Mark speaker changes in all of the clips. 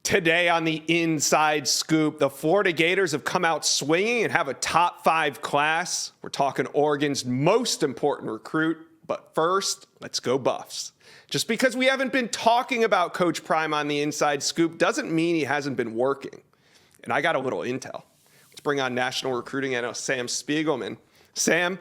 Speaker 1: Today on the Inside Scoop, the Florida Gators have come out swinging and have a top 5 class. We're talking Oregon's most important recruit. But first, let's go Buffs. Just because we haven't been talking about Coach Prime on the Inside Scoop doesn't mean he hasn't been working. And I got a little intel. Let's bring on national recruiting analyst Sam Spiegelman. Sam,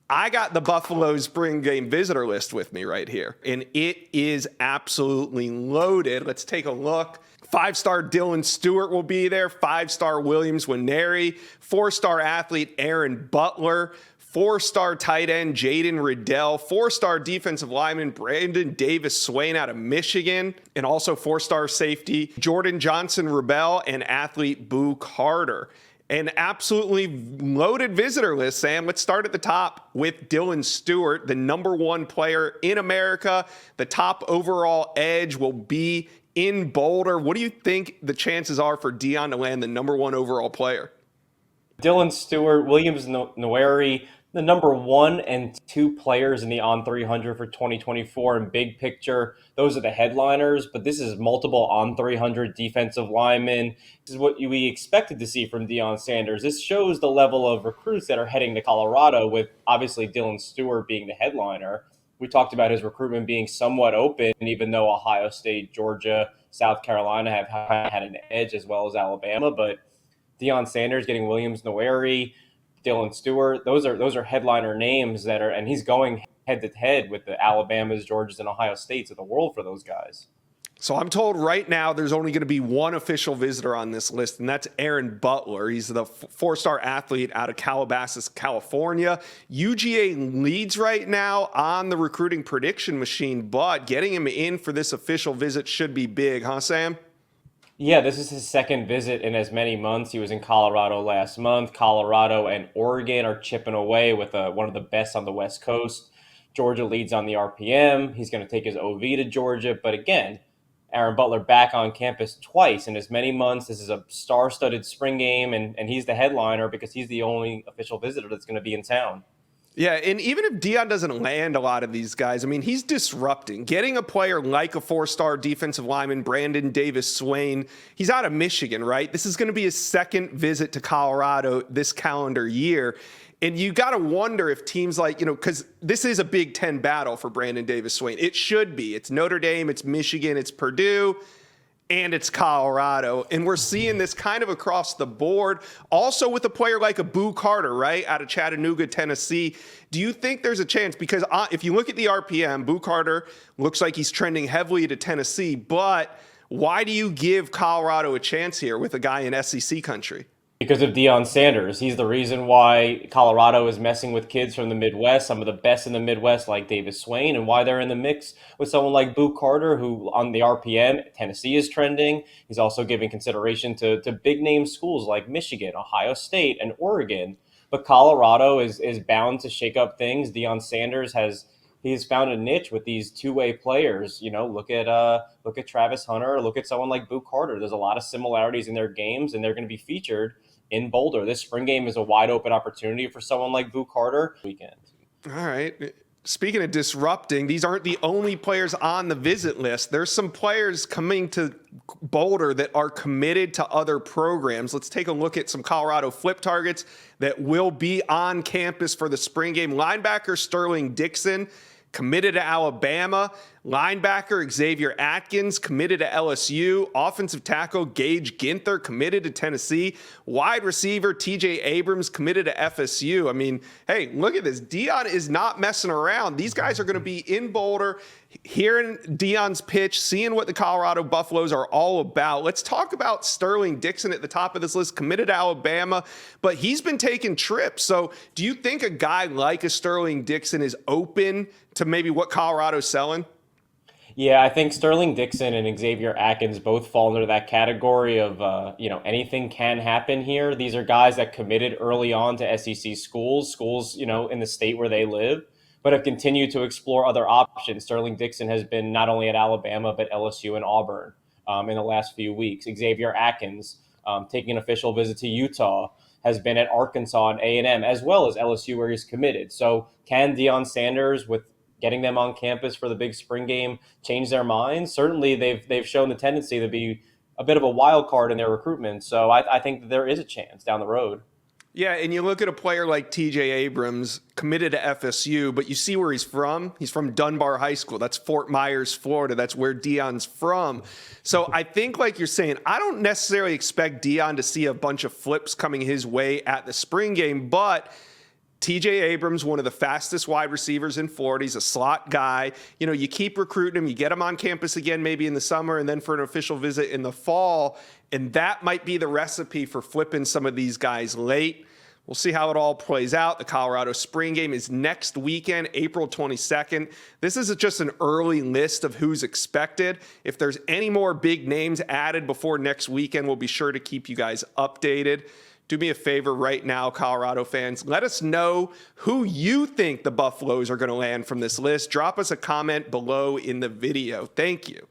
Speaker 1: I got the Buffalo spring game visitor list with me right here, and it is absolutely loaded. Let's take a look. 5-star Dylan Stewart will be there. 5-star Williams Nwaneri. 4-star athlete Aaron Butler. 4-star tight end Jaden Riddell. 4-star defensive lineman Brandon Davis Swain out of Michigan. And also 4-star safety Jordan Johnson Rebel and athlete Boo Carter. An absolutely loaded visitor list, Sam. Let's start at the top with Dylan Stewart, the #1 player in America. The top overall edge will be in Boulder. What do you think the chances are for Deion to land the #1 overall player?
Speaker 2: Dylan Stewart, Williams Nwaneri, the #1 and 2 players in the On 300 for 2024. And big picture, those are the headliners, but this is multiple On 300 defensive linemen. This is what we expected to see from Deion Sanders. This shows the level of recruits that are heading to Colorado, with obviously Dylan Stewart being the headliner. We talked about his recruitment being somewhat open, even though Ohio State, Georgia, South Carolina have had an edge, as well as Alabama. But Deion Sanders getting Williams Nwaneri, Dylan Stewart, those are headliner names and he's going head to head with the Alabamas, Georgias, and Ohio States of the world for those guys.
Speaker 1: So I'm told right now there's only going to be one official visitor on this list, and that's Aaron Butler. He's the 4-star athlete out of Calabasas, California. UGA leads right now on the recruiting prediction machine, but getting him in for this official visit should be big, huh, Sam?
Speaker 2: Yeah, this is his second visit in as many months. He was in Colorado last month. Colorado and Oregon are chipping away with one of the best on the West Coast. Georgia leads on the RPM. He's going to take his OV to Georgia. But again, Aaron Butler back on campus twice in as many months. This is a star-studded spring game, and he's the headliner because he's the only official visitor that's going to be in town.
Speaker 1: Yeah, and even if Deion doesn't land a lot of these guys, I mean, he's disrupting. Getting a player like a 4-star defensive lineman, Brandon Davis Swain, he's out of Michigan, right? This is going to be his second visit to Colorado this calendar year. And you got to wonder if teams like, because this is a Big Ten battle for Brandon Davis Swain. It should be. It's Notre Dame, it's Michigan, it's Purdue, and it's Colorado. And we're seeing this kind of across the board. Also with a player like a Boo Carter, right, out of Chattanooga, Tennessee. Do you think there's a chance? Because if you look at the RPM, Boo Carter looks like he's trending heavily to Tennessee. But why do you give Colorado a chance here with a guy in SEC country?
Speaker 2: Because of Deion Sanders. He's the reason why Colorado is messing with kids from the Midwest, some of the best in the Midwest like Davis Swain, and why they're in the mix with someone like Boo Carter, who on the RPM, Tennessee is trending. He's also giving consideration to big name schools like Michigan, Ohio State, and Oregon. But Colorado is bound to shake up things. Deion Sanders he's found a niche with these two-way players. Look at Travis Hunter, look at someone like Boo Carter. There's a lot of similarities in their games, and they're going to be featured in Boulder. This spring game is a wide open opportunity for someone like Boo Carter weekend.
Speaker 1: All right. Speaking of disrupting, these aren't the only players on the visit list. There's some players coming to Boulder that are committed to other programs. Let's take a look at some Colorado flip targets that will be on campus for the spring game. Linebacker Sterling Dixon, committed to Alabama. Linebacker Xavier Atkins, committed to LSU. Offensive tackle Gage Ginther, committed to Tennessee. Wide receiver TJ Abrams, committed to FSU. I mean, hey, look at this. Deion is not messing around. These guys are going to be in Boulder, hearing Deion's pitch, seeing what the Colorado Buffaloes are all about. Let's talk about Sterling Dixon at the top of this list, committed to Alabama, but he's been taking trips. So do you think a guy like a Sterling Dixon is open to maybe what Colorado's selling?
Speaker 2: Yeah, I think Sterling Dixon and Xavier Atkins both fall into that category of, anything can happen here. These are guys that committed early on to SEC schools, in the state where they live, but have continued to explore other options. Sterling Dixon has been not only at Alabama, but LSU and Auburn in the last few weeks. Xavier Atkins, taking an official visit to Utah, has been at Arkansas and A&M, as well as LSU, where he's committed. So can Deion Sanders, with getting them on campus for the big spring game, change their minds? Certainly they've shown the tendency to be a bit of a wild card in their recruitment. So I think that there is a chance down the road.
Speaker 1: Yeah, and you look at a player like TJ Abrams, committed to FSU, but you see where he's from. He's from Dunbar High School. That's Fort Myers, Florida. That's where Deion's from. So I think, like you're saying, I don't necessarily expect Deion to see a bunch of flips coming his way at the spring game, but TJ Abrams, one of the fastest wide receivers in Florida. He's a slot guy. You know, you keep recruiting him, you get him on campus again maybe in the summer and then for an official visit in the fall. And that might be the recipe for flipping some of these guys late. We'll see how it all plays out. The Colorado spring game is next weekend, April 22nd. This is just an early list of who's expected. If there's any more big names added before next weekend, we'll be sure to keep you guys updated. Do me a favor right now, Colorado fans. Let us know who you think the Buffaloes are going to land from this list. Drop us a comment below in the video. Thank you.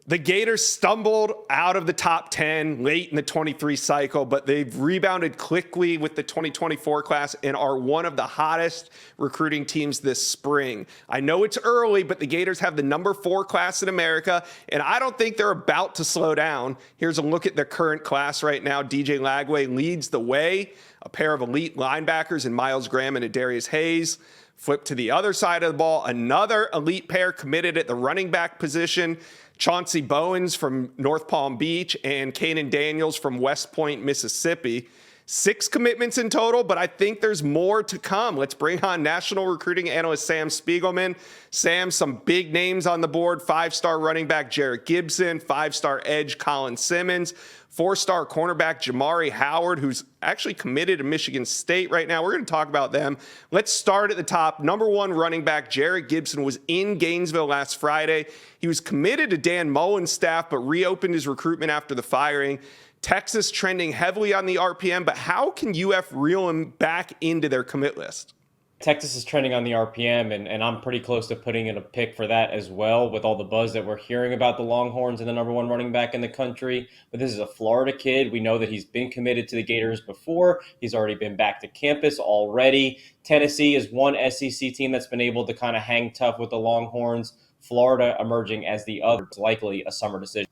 Speaker 1: The Gators stumbled out of the top 10 late in the 23 cycle, but they've rebounded quickly with the 2024 class and are one of the hottest recruiting teams this spring. I know it's early, but the Gators have the number 4 class in America, and I don't think they're about to slow down. Here's a look at the current class right now. DJ Lagway leads the way, a pair of elite linebackers in Miles Graham and Adarius Hayes. Flip to the other side of the ball, another elite pair committed at the running back position. Chauncey Bowens from North Palm Beach and Kanan Daniels from West Point, Mississippi. 6 commitments in total, but I think there's more to come. Let's bring on national recruiting analyst Sam Spiegelman. Sam, some big names on the board. 5-star running back Jarrett Gibson, 5-star edge Colin Simmons, 4-star cornerback Jamari Howard, who's actually committed to Michigan State right now. We're going to talk about them. Let's start at the top. Number 1 running back Jarrett Gibson was in Gainesville last Friday. He was committed to Dan Mullen's staff, but reopened his recruitment after the firing. Texas trending heavily on the RPM, but how can UF reel him back into their commit list?
Speaker 2: Texas is trending on the RPM, and I'm pretty close to putting in a pick for that as well with all the buzz that we're hearing about the Longhorns and the number 1 running back in the country. But this is a Florida kid. We know that he's been committed to the Gators before. He's already been back to campus already. Tennessee is one SEC team that's been able to kind of hang tough with the Longhorns. Florida emerging as the other, likely a summer decision.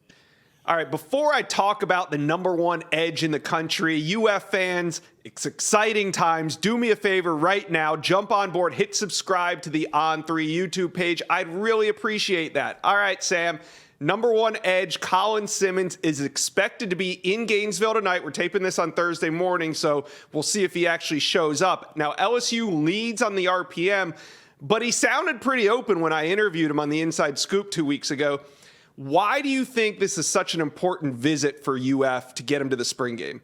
Speaker 1: All right, before I talk about the number 1 edge in the country, UF fans, it's exciting times. Do me a favor right now, jump on board, hit subscribe to the On3 YouTube page. I'd really appreciate that. All right, Sam, number 1 edge, Colin Simmons, is expected to be in Gainesville tonight. We're taping this on Thursday morning, so we'll see if he actually shows up. Now, LSU leads on the RPM, but he sounded pretty open when I interviewed him on the Inside Scoop 2 weeks ago. Why do you think this is such an important visit for UF to get him to the spring game?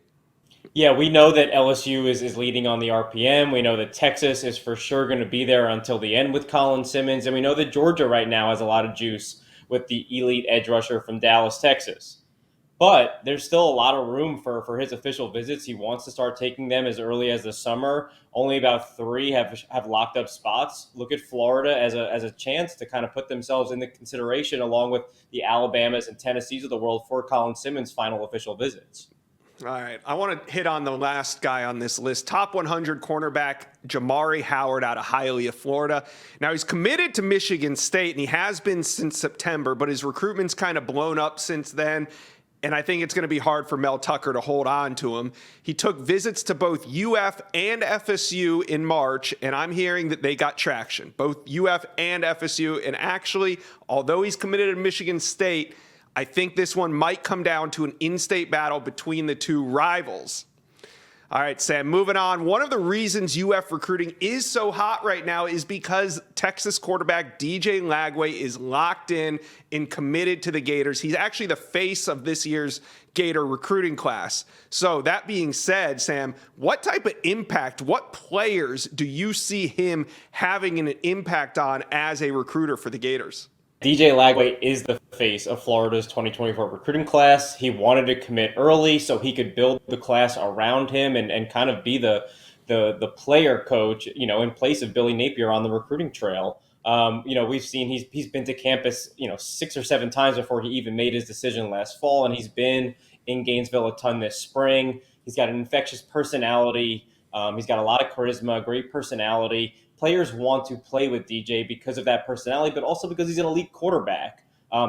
Speaker 2: Yeah, we know that LSU is leading on the RPM. We know that Texas is for sure going to be there until the end with Colin Simmons. And we know that Georgia right now has a lot of juice with the elite edge rusher from Dallas, Texas. But there's still a lot of room for his official visits. He wants to start taking them as early as the summer. Only about 3 have locked up spots. Look at Florida as a chance to kind of put themselves into consideration along with the Alabamas and Tennessees of the world for Colin Simmons' final official visits.
Speaker 1: All right, I want to hit on the last guy on this list, top 100 cornerback Jamari Howard out of Hialeah, Florida. Now, he's committed to Michigan State, and he has been since September, but his recruitment's kind of blown up since then. And I think it's going to be hard for Mel Tucker to hold on to him. He took visits to both UF and FSU in March, and I'm hearing that they got traction, both UF and FSU. And actually, although he's committed to Michigan State, I think this one might come down to an in-state battle between the 2 rivals. All right, Sam, moving on. One of the reasons UF recruiting is so hot right now is because Texas quarterback DJ Lagway is locked in and committed to the Gators. He's actually the face of this year's Gator recruiting class. So that being said, Sam, what type of impact, what players do you see him having an impact on as a recruiter for the Gators?
Speaker 2: DJ Lagway is the face of Florida's 2024 recruiting class. He wanted to commit early so he could build the class around him and kind of be the player coach, in place of Billy Napier on the recruiting trail. We've seen he's been to campus, 6 or 7 times before he even made his decision last fall, and he's been in Gainesville a ton this spring. He's got an infectious personality. He's got a lot of charisma, great personality. Players want to play with DJ because of that personality, but also because he's an elite quarterback.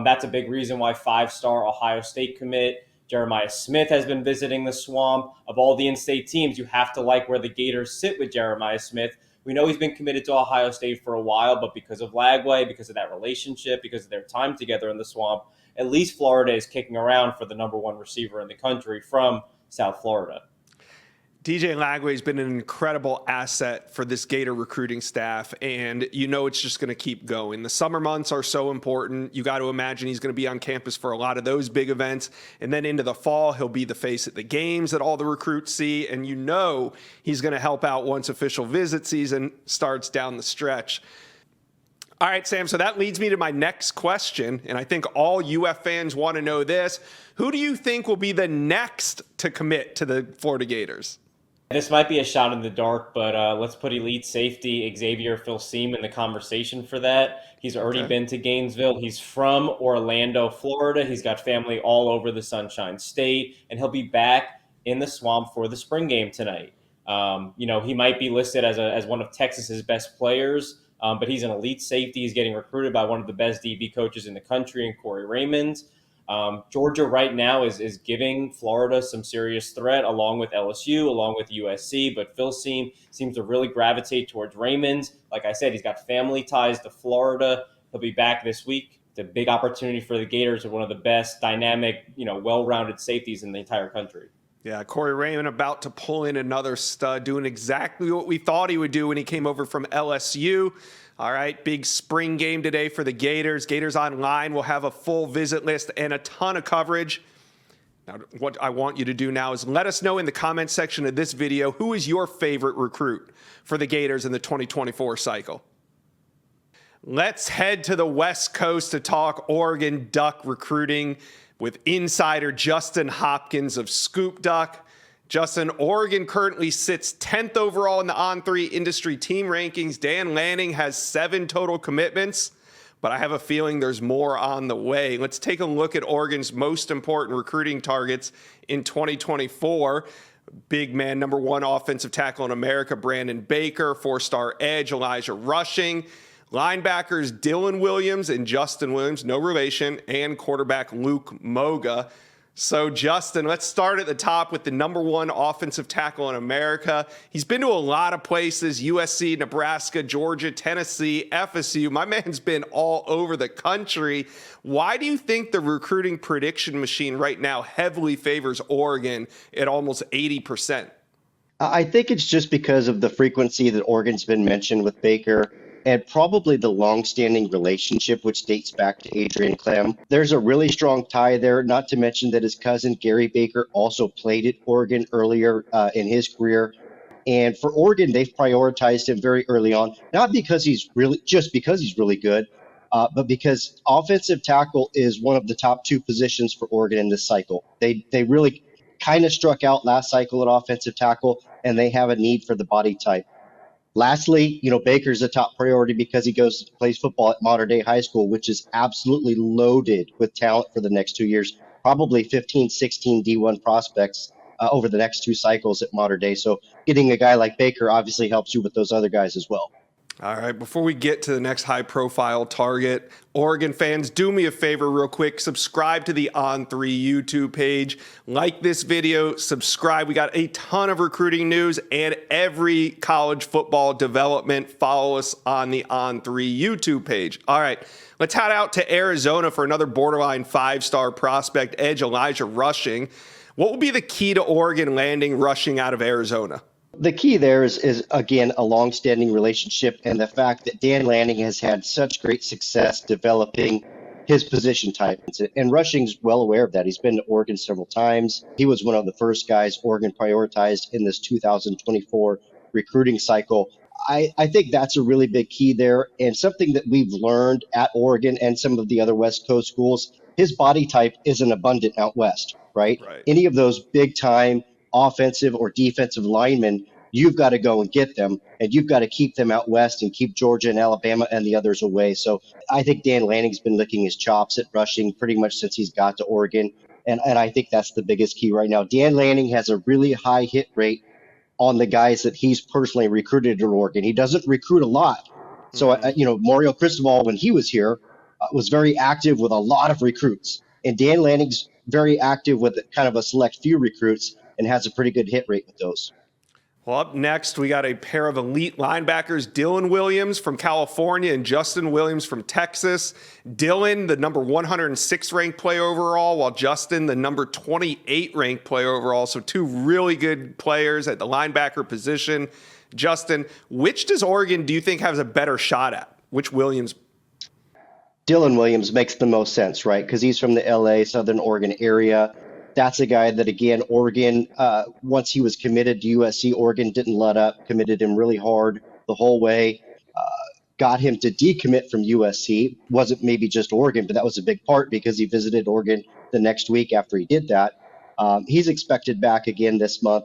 Speaker 2: That's a big reason why five-star Ohio State commit Jeremiah Smith has been visiting the Swamp. Of all the in-state teams, you have to like where the Gators sit with Jeremiah Smith. We know he's been committed to Ohio State for a while, but because of Lagway, because of that relationship, because of their time together in the Swamp, at least Florida is kicking around for the number one receiver in the country from South Florida.
Speaker 1: DJ Lagway has been an incredible asset for this Gator recruiting staff, and you know it's just going to keep going. The summer months are so important. You got to imagine he's going to be on campus for a lot of those big events, and then into the fall, he'll be the face at the games that all the recruits see, and you know he's going to help out once official visit season starts down the stretch. All right, Sam, so that leads me to my next question, and I think all UF fans want to know this. Who do you think will be the next to commit to the Florida Gators?
Speaker 2: This might be a shot in the dark, but let's put elite safety Xavier Filseem in the conversation for that. He's already been to Gainesville. He's from Orlando, Florida. He's got family all over the Sunshine State, and he'll be back in the Swamp for the spring game tonight. He might be listed as one of Texas's best players, but he's an elite safety. He's getting recruited by one of the best DB coaches in the country, in Corey Raymond. Georgia right now is giving Florida some serious threat, along with LSU, along with USC, but Filseem seems to really gravitate towards Raymond. Like I said, he's got family ties to Florida. He'll be back this week. It's a big opportunity for the Gators with one of the best dynamic, well-rounded safeties in the entire country.
Speaker 1: Yeah, Corey Raymond about to pull in another stud, doing exactly what we thought he would do when he came over from LSU. All right, big spring game today for the Gators. Gators Online will have a full visit list and a ton of coverage. Now, what I want you to do now is let us know in the comments section of this video, who is your favorite recruit for the Gators in the 2024 cycle? Let's head to the West Coast to talk Oregon Duck recruiting with insider Justin Hopkins of Scoop Duck. Justin, Oregon currently sits 10th overall in the On3 industry team rankings. Dan Lanning has 7 total commitments, but I have a feeling there's more on the way. Let's take a look at Oregon's most important recruiting targets in 2024. Big man, number 1 offensive tackle in America, Brandon Baker. 4-star edge, Elijah Rushing. Linebackers Dylan Williams and Justin Williams, no relation, and quarterback Luke Moga. So, Justin, let's start at the top with the number 1 offensive tackle in America. He's been to a lot of places, USC, Nebraska, Georgia, Tennessee, FSU. My man's been all over the country. Why do you think the recruiting prediction machine right now heavily favors Oregon at almost 80%?
Speaker 3: I think it's just because of the frequency that Oregon's been mentioned with Baker, and probably the long-standing relationship, which dates back to Adrian Clem. There's a really strong tie there, not to mention that his cousin Gary Baker also played at Oregon earlier in his career. And for Oregon, they've prioritized him very early on, not because he's really good, but because offensive tackle is one of the top 2 positions for Oregon in this cycle. They really kind of struck out last cycle at offensive tackle, and they have a need for the body type. Lastly, Baker's a top priority because he plays football at Mater Dei High School, which is absolutely loaded with talent for the next 2 years, probably 15, 16 D1 prospects over the next 2 cycles at Mater Dei. So getting a guy like Baker obviously helps you with those other guys as well.
Speaker 1: All right, before we get to the next high-profile target, Oregon fans, do me a favor real quick. Subscribe to the On3 YouTube page. Like this video, subscribe. We got a ton of recruiting news and every college football development. Follow us on the On3 YouTube page. All right, let's head out to Arizona for another borderline 5-star prospect, edge Elijah Rushing. What will be the key to Oregon landing Rushing out of Arizona?
Speaker 3: The key there is again, a long-standing relationship and the fact that Dan Lanning has had such great success developing his position type. And Rushing's well aware of that. He's been to Oregon several times. He was one of the first guys Oregon prioritized in this 2024 recruiting cycle. I think that's a really big key there, and something that we've learned at Oregon and some of the other West Coast schools. His body type isn't abundant out west, right? Any of those big-time offensive or defensive linemen, you've got to go and get them, and you've got to keep them out west and keep Georgia and Alabama and the others away. So I think Dan Lanning's been licking his chops at Rushing pretty much since he's got to Oregon, and I think that's the biggest key right now. Dan Lanning has a really high hit rate on the guys that he's personally recruited at Oregon. He doesn't recruit a lot. So, Mario Cristobal, when he was here, was very active with a lot of recruits. And Dan Lanning's very active with kind of a select few recruits and has a pretty good hit rate with those.
Speaker 1: Well, up next, we got a pair of elite linebackers, Dylan Williams from California and Justin Williams from Texas. Dylan, the number 106 ranked player overall, while Justin, the number 28 ranked player overall. So two really good players at the linebacker position. Justin, which does Oregon do you think has a better shot at? Which Williams?
Speaker 3: Dylan Williams makes the most sense, right? Because he's from the LA, Southern Oregon area. That's a guy that, again, Oregon, once he was committed to USC, Oregon didn't let up, committed him really hard the whole way, got him to decommit from USC. Wasn't maybe just Oregon, but that was a big part because he visited Oregon the next week after he did that. He's expected back again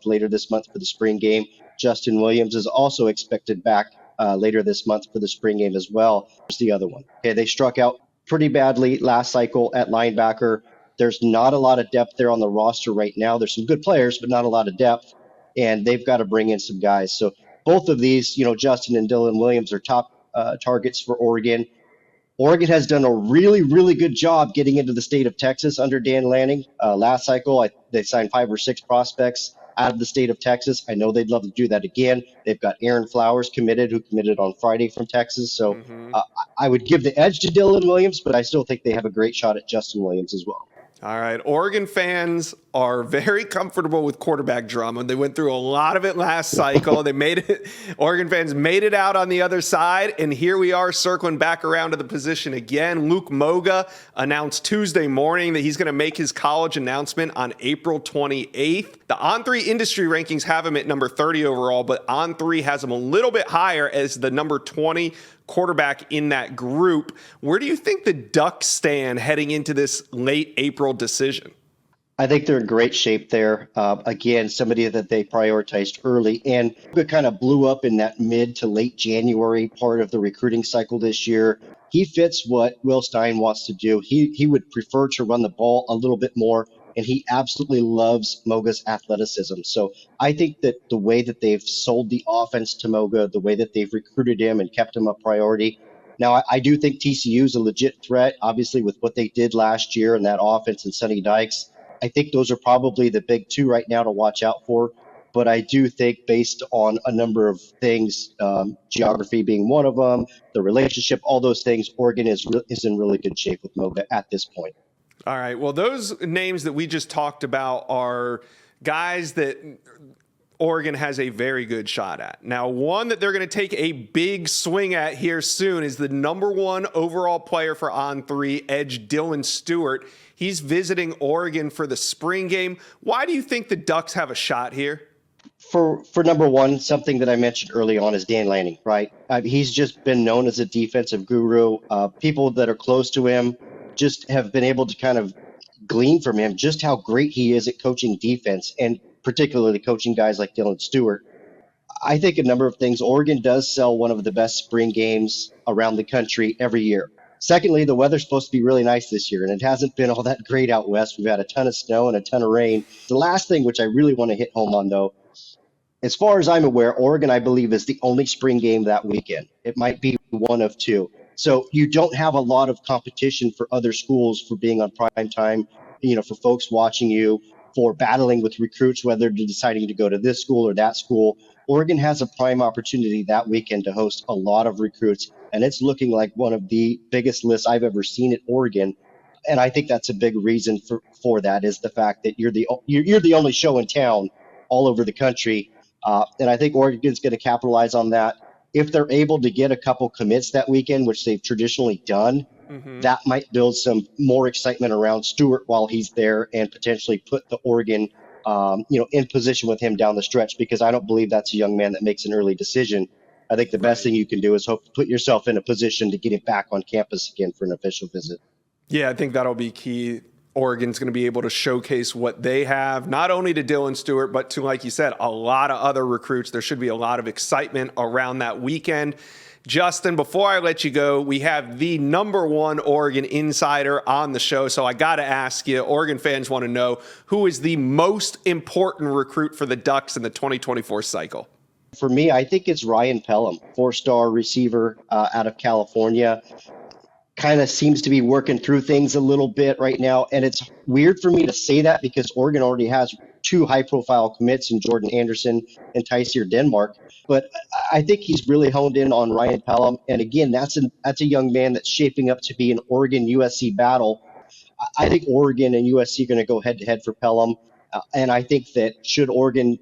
Speaker 3: later this month for the spring game. Justin Williams is also expected back later this month for the spring game as well. There's the other one. Okay, they struck out pretty badly last cycle at linebacker. There's not a lot of depth there on the roster right now. There's some good players, but not a lot of depth, and they've got to bring in some guys. So both of these, Justin and Dylan Williams are top targets for Oregon. Oregon has done a really, really good job getting into the state of Texas under Dan Lanning. Last cycle, they signed 5 or 6 prospects out of the state of Texas. I know they'd love to do that again. They've got Aaron Flowers who committed on Friday from Texas. So I would give the edge to Dylan Williams, but I still think they have a great shot at Justin Williams as well.
Speaker 1: All right. Oregon fans are very comfortable with quarterback drama. They went through a lot of it last cycle. Oregon fans made it out on the other side. And here we are circling back around to the position again. Luke Moga announced Tuesday morning that he's going to make his college announcement on April 28th. The On3 industry rankings have him at number 30 overall, but On3 has him a little bit higher as the number 20 quarterback in that group. Where do you think the Ducks stand heading into this late April decision?
Speaker 3: I think they're in great shape there. Again, somebody that they prioritized early and it kind of blew up in that mid to late January part of the recruiting cycle this year. He fits what Will Stein wants to do. He would prefer to run the ball a little bit more, and he absolutely loves Moga's athleticism. So I think that the way that they've sold the offense to Moga, the way that they've recruited him and kept him a priority. Now, I do think TCU is a legit threat, obviously, with what they did last year in that offense and Sonny Dykes. I think those are probably the big two right now to watch out for. But I do think based on a number of things, geography being one of them, the relationship, all those things, Oregon is in really good shape with Moga at this point.
Speaker 1: All right. Well, those names that we just talked about are guys that Oregon has a very good shot at. Now, one that they're going to take a big swing at here soon is the number 1 overall player for On3, edge Dylan Stewart. He's visiting Oregon for the spring game. Why do you think the Ducks have a shot here?
Speaker 3: For number 1, something that I mentioned early on is Dan Lanning, right? He's just been known as a defensive guru. People that are close to him just have been able to kind of glean from him just how great he is at coaching defense and particularly coaching guys like Dylan Stewart. I think a number of things. Oregon does sell one of the best spring games around the country every year. Secondly, the weather's supposed to be really nice this year, and it hasn't been all that great out west. We've had a ton of snow and a ton of rain. The last thing, which I really want to hit home on, though, as far as I'm aware, Oregon, I believe, is the only spring game that weekend. It might be one of 2. So you don't have a lot of competition for other schools for being on prime time, for folks watching you, for battling with recruits, whether they're deciding to go to this school or that school. Oregon has a prime opportunity that weekend to host a lot of recruits, and it's looking like one of the biggest lists I've ever seen at Oregon. And I think that's a big reason for that is the fact that you're the only show in town all over the country. And I think Oregon's going to capitalize on that. If they're able to get a couple commits that weekend, which they've traditionally done, that might build some more excitement around Stewart while he's there and potentially put the Oregon, in position with him down the stretch, because I don't believe that's a young man that makes an early decision. I think the best thing you can do is hope to put yourself in a position to get him back on campus again for an official visit.
Speaker 1: Yeah, I think that'll be key. Oregon's going to be able to showcase what they have, not only to Dylan Stewart, but to, like you said, a lot of other recruits. There should be a lot of excitement around that weekend. Justin, before I let you go, we have the number 1 Oregon insider on the show. So I got to ask you, Oregon fans want to know, who is the most important recruit for the Ducks in the 2024 cycle?
Speaker 3: For me, I think it's Ryan Pelham, 4-star receiver out of California. kind of seems to be working through things a little bit right now. And it's weird for me to say that because Oregon already has two high-profile commits in Jordan Anderson and Tysier Denmark. But I think he's really honed in on Ryan Pelham. And again, that's a young man that's shaping up to be an Oregon-USC battle. I think Oregon and USC are going to go head-to-head for Pelham. And I think that should Oregon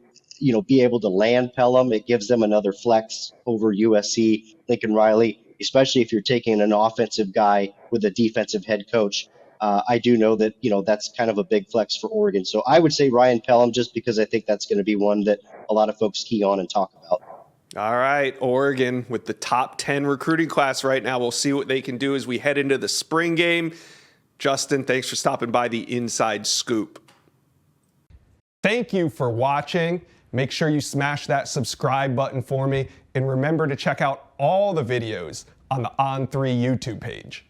Speaker 3: be able to land Pelham, it gives them another flex over USC, Lincoln Riley, especially if you're taking an offensive guy with a defensive head coach. I do know that, that's kind of a big flex for Oregon. So I would say Ryan Pelham, just because I think that's going to be one that a lot of folks key on and talk about.
Speaker 1: All right, Oregon with the top 10 recruiting class right now. We'll see what they can do as we head into the spring game. Justin, thanks for stopping by the Inside Scoop. Thank you for watching. Make sure you smash that subscribe button for me. And remember to check out all the videos on the On3 YouTube page.